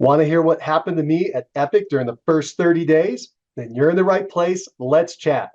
Want to hear what happened to me at Epic during the first 30 days? Then you're in the right place. Let's chat.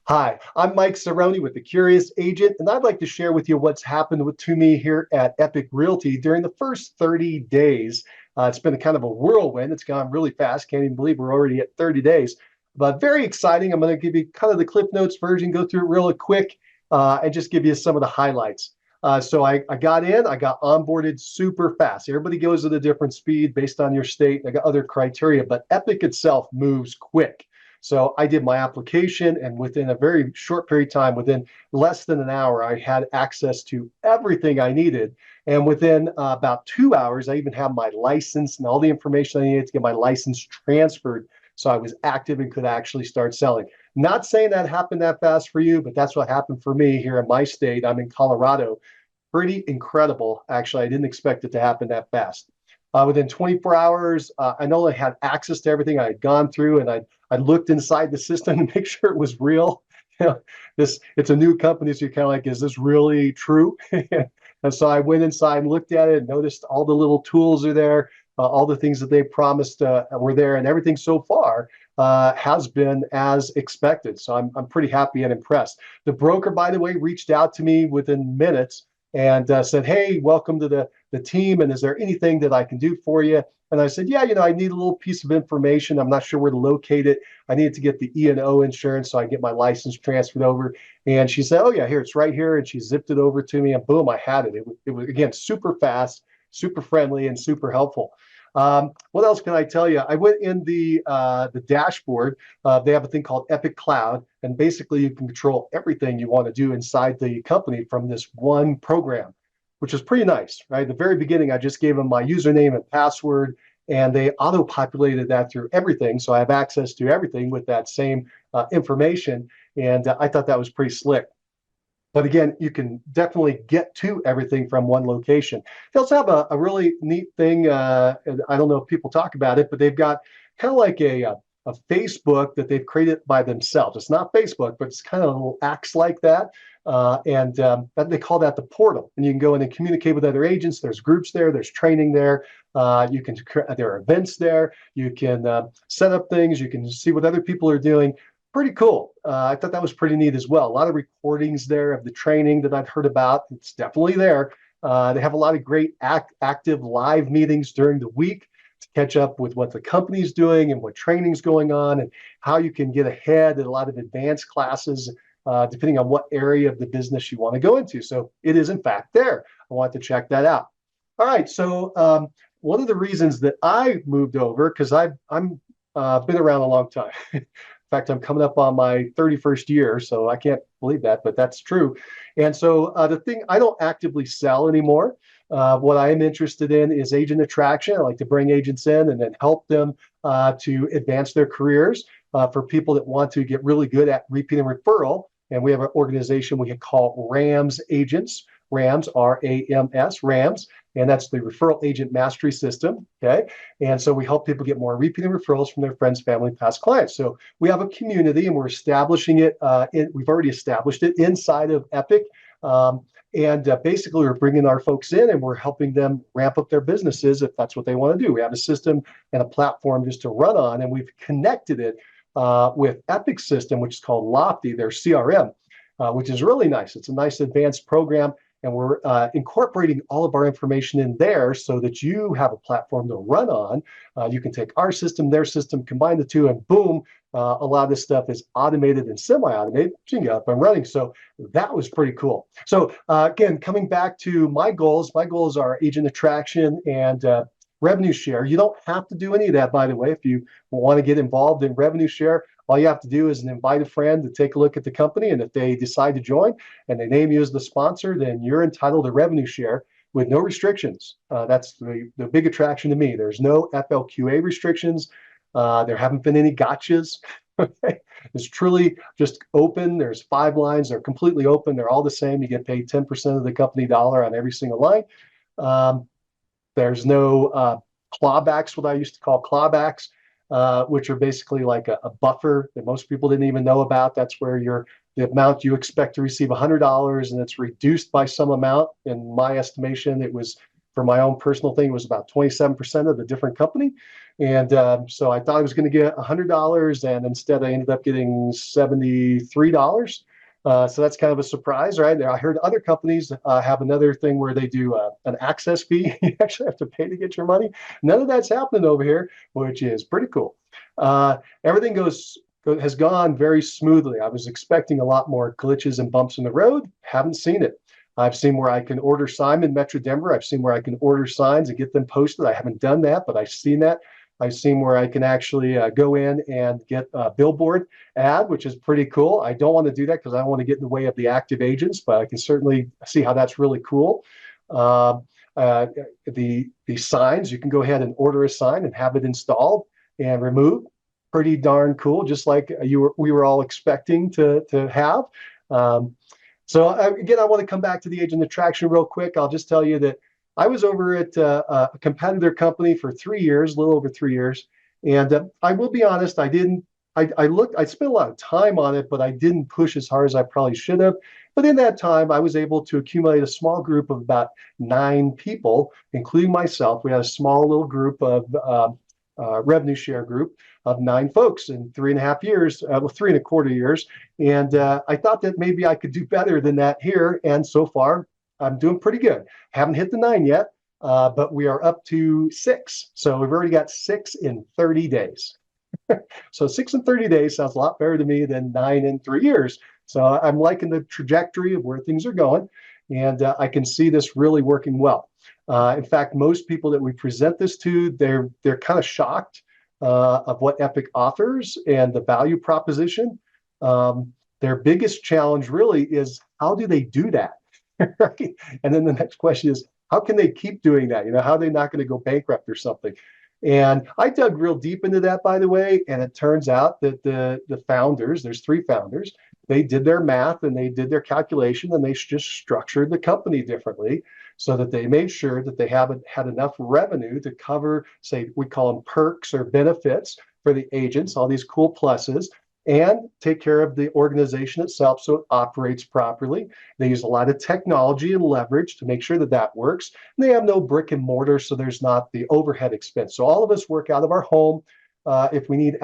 Hi, I'm Mike Cerrone with The Curious Agent, and I'd like to share with you what's happened to me here at EPIQUE Realty during the first 30 days. It's been a kind of a whirlwind. It's gone really fast. Can't even believe we're already at 30 days. But very exciting. I'm going to give you kind of the Cliff Notes version, go through it real quick, and just give you some of the highlights. So I got in, I got onboarded super fast. Everybody goes at a different speed based on your state. I got other criteria, but Epic itself moves quick. So I did my application, and within a very short period of time, within less than an hour, I had access to everything I needed. And within about 2 hours, I even had my license and all the information I needed to get my license transferred. So I was active and could actually start selling. Not saying that happened that fast for you, but that's what happened for me here in my state. I'm in Colorado. Pretty incredible, actually. I didn't expect it to happen that fast. Within 24 hours, I not only had access to everything I had gone through, and I looked inside the system to make sure it was real. It's a new company, so you're kind of like, is this really true? And so I went inside and looked at it and noticed all the little tools are there, all the things that they promised were there, and everything so far has been as expected. So I'm pretty happy and impressed. The broker, by the way, reached out to me within minutes and said, hey, welcome to the team, and is there anything that I can do for you? And I said, yeah, I need a little piece of information. I'm not sure where to locate it. I needed to get the E&O insurance so I get my license transferred over. And she said, oh yeah, here, it's right here. And she zipped it over to me, and boom, I had it. It was, again, super fast, super friendly, and super helpful. What else can I tell you? I went in the dashboard. They have a thing called Epic Cloud, and basically you can control everything you want to do inside the company from this one program, which is pretty nice, right? At the very beginning, I just gave them my username and password, and they auto-populated that through everything. So I have access to everything with that same information, and I thought that was pretty slick. But again, you can definitely get to everything from one location. They also have a really neat thing. And I don't know if people talk about it, but they've got kind of like a Facebook that they've created by themselves. It's not Facebook, but it's kind of a little acts like that. And they call that the portal. And you can go in and communicate with other agents. There's groups there. There's training there. There are events there. You can set up things. You can see what other people are doing. Pretty cool. I thought that was pretty neat as well. A lot of recordings there of the training that I've heard about. It's definitely there. They have a lot of great active live meetings during the week to catch up with what the company's doing and what training's going on and how you can get ahead at a lot of advanced classes, depending on what area of the business you want to go into. So it is, in fact, there. I want to check that out. All right. So one of the reasons that I moved over, because I'm been around a long time. In fact, I'm coming up on my 31st year, so I can't believe that, but that's true. And so the thing, I don't actively sell anymore. What I am interested in is agent attraction. I like to bring agents in and then help them to advance their careers for people that want to get really good at repeat and referral. And we have an organization we call RAMS Agents. RAMS, R-A-M-S, RAMS, and that's the Referral Agent Mastery System, okay? And so we help people get more repeating referrals from their friends, family, past clients. So we have a community, and we're establishing it, we've already established it inside of Epic, basically we're bringing our folks in, and we're helping them ramp up their businesses if that's what they want to do. We have a system and a platform just to run on, and we've connected it with Epic system, which is called Lofty, their CRM, which is really nice. It's a nice advanced program. And we're incorporating all of our information in there so that you have a platform to run on. You can take our system, their system, combine the two, and boom, a lot of this stuff is automated and semi-automated. You can get up and running. So that was pretty cool. So again, coming back to my goals are agent attraction and revenue share. You don't have to do any of that, by the way. If you want to get involved in revenue share, all you have to do is invite a friend to take a look at the company, and if they decide to join and they name you as the sponsor, then you're entitled to revenue share with no restrictions. That's the big attraction to me. There's no FLQA restrictions. There haven't been any gotchas. It's truly just open. There's 5 lines. They're completely open. They're all the same. You get paid 10% of the company dollar on every single line. There's no clawbacks, what I used to call clawbacks. Which are basically like a buffer that most people didn't even know about. That's where your the amount you expect to receive $100, and it's reduced by some amount. In my estimation, it was, for my own personal thing, it was about 27% of the different company. And so I thought I was going to get $100, and instead I ended up getting $73. So that's kind of a surprise, right? I heard other companies have another thing where they do an access fee. You actually have to pay to get your money. None of that's happening over here, which is pretty cool. Everything has gone very smoothly. I was expecting a lot more glitches and bumps in the road. Haven't seen it. I've seen where I can order sign in Metro Denver. I've seen where I can order signs and get them posted. I haven't done that, but I've seen that. I've seen where I can actually go in and get a billboard ad, which is pretty cool. I don't want to do that because I don't want to get in the way of the active agents, but I can certainly see how that's really cool. Uh, the signs, you can go ahead and order a sign and have it installed and removed. Pretty darn cool, just like we were all expecting to have. So again, I want to come back to the agent attraction real quick. I'll just tell you that I was over at a competitor company for 3 years, a little over 3 years. And I will be honest, I spent a lot of time on it, but I didn't push as hard as I probably should have. But in that time, I was able to accumulate a small group of about 9 people, including myself. We had a small little group of revenue share group of 9 folks in 3.5 years, 3.25 years. And I thought that maybe I could do better than that here. And so far, I'm doing pretty good. Haven't hit the 9 yet, but we are up to 6. So we've already got 6 in 30 days. So 6 in 30 days sounds a lot better to me than 9 in 3 years. So I'm liking the trajectory of where things are going. And I can see this really working well. In fact, most people that we present this to, they're kind of shocked of what EPIQUE offers and the value proposition. Their biggest challenge really is, how do they do that? Right? And then the next question is, how can they keep doing that? How are they not going to go bankrupt or something? And I dug real deep into that, by the way, and it turns out that the founders, there's 3 founders, they did their math and they did their calculation, and they just structured the company differently so that they made sure that they haven't had enough revenue to cover, say, we call them perks or benefits for the agents, all these cool pluses, and take care of the organization itself so it operates properly. They use a lot of technology and leverage to make sure that that works. And they have no brick and mortar, so there's not the overhead expense. So all of us work out of our home. If we need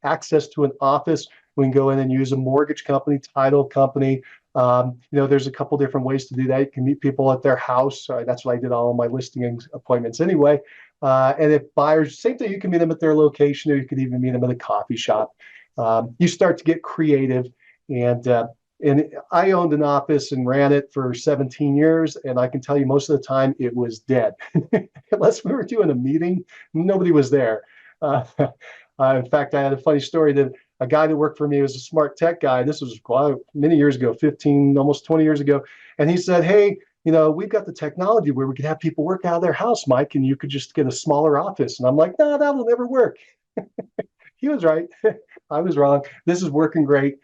access to an office, we can go in and use a mortgage company, title company. There's a couple different ways to do that. You can meet people at their house. That's what I did all of my listing appointments anyway. And if buyers, same thing, you can meet them at their location, or you could even meet them at a coffee shop. You start to get creative. And I owned an office and ran it for 17 years. And I can tell you most of the time it was dead. Unless we were doing a meeting, nobody was there. In fact, I had a funny story that a guy that worked for me was a smart tech guy. This was many years ago, 15, almost 20 years ago. And he said, hey, we've got the technology where we could have people work out of their house, Mike, and you could just get a smaller office. And I'm like, no, that'll never work. He was right. I was wrong. This is working great.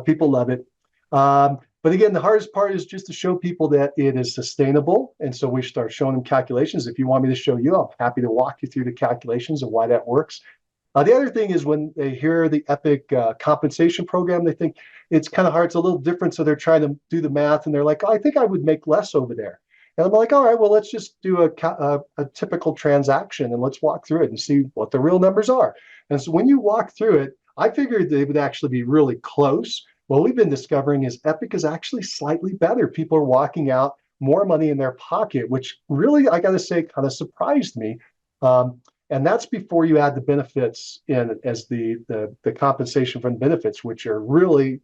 People love it. But again, the hardest part is just to show people that it is sustainable. And so we start showing them calculations. If you want me to show you, I'm happy to walk you through the calculations of why that works. The other thing is, when they hear the EPIQUE compensation program, they think it's kind of hard. It's a little different. So they're trying to do the math, and they're like, oh, I think I would make less over there. And I'm like, all right, well, let's just do a typical transaction, and let's walk through it and see what the real numbers are. And so when you walk through it, I figured they would actually be really close. What we've been discovering is EPIQUE is actually slightly better. People are walking out more money in their pocket, which really, I got to say, kind of surprised me. And that's before you add the benefits in as the compensation from benefits, which are really,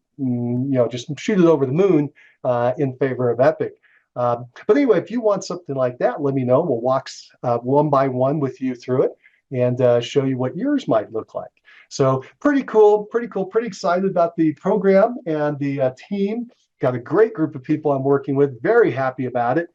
just shoot it over the moon in favor of EPIQUE. But anyway, if you want something like that, let me know. We'll walk one by one with you through it and show you what yours might look like. So pretty cool, pretty excited about the program and the team. Got a great group of people I'm working with, very happy about it.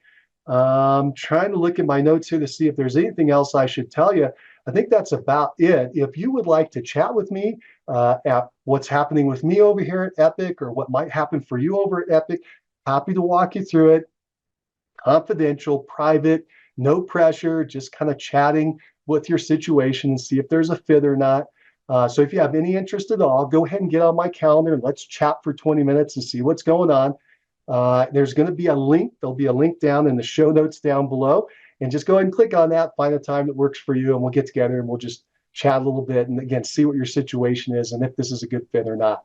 Trying to look at my notes here to see if there's anything else I should tell you. I think that's about it. If you would like to chat with me at what's happening with me over here at EPIQUE, or what might happen for you over at EPIQUE, happy to walk you through it. Confidential, private, no pressure, just kind of chatting with your situation and see if there's a fit or not. So if you have any interest at all, go ahead and get on my calendar and let's chat for 20 minutes and see what's going on. There's going to be a link. There'll be a link down in the show notes down below. And just go ahead and click on that, find a time that works for you, and we'll get together and we'll just chat a little bit and again, see what your situation is and if this is a good fit or not.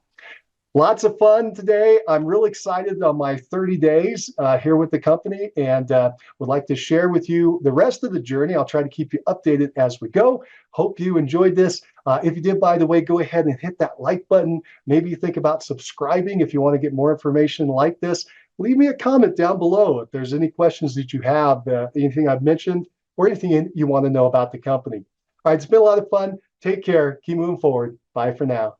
Lots of fun today. I'm really excited on my 30 days here with the company and would like to share with you the rest of the journey. I'll try to keep you updated as we go. Hope you enjoyed this. If you did, by the way, go ahead and hit that like button. Maybe you think about subscribing if you want to get more information like this. Leave me a comment down below if there's any questions that you have, anything I've mentioned, or anything you want to know about the company. All right, it's been a lot of fun. Take care. Keep moving forward. Bye for now.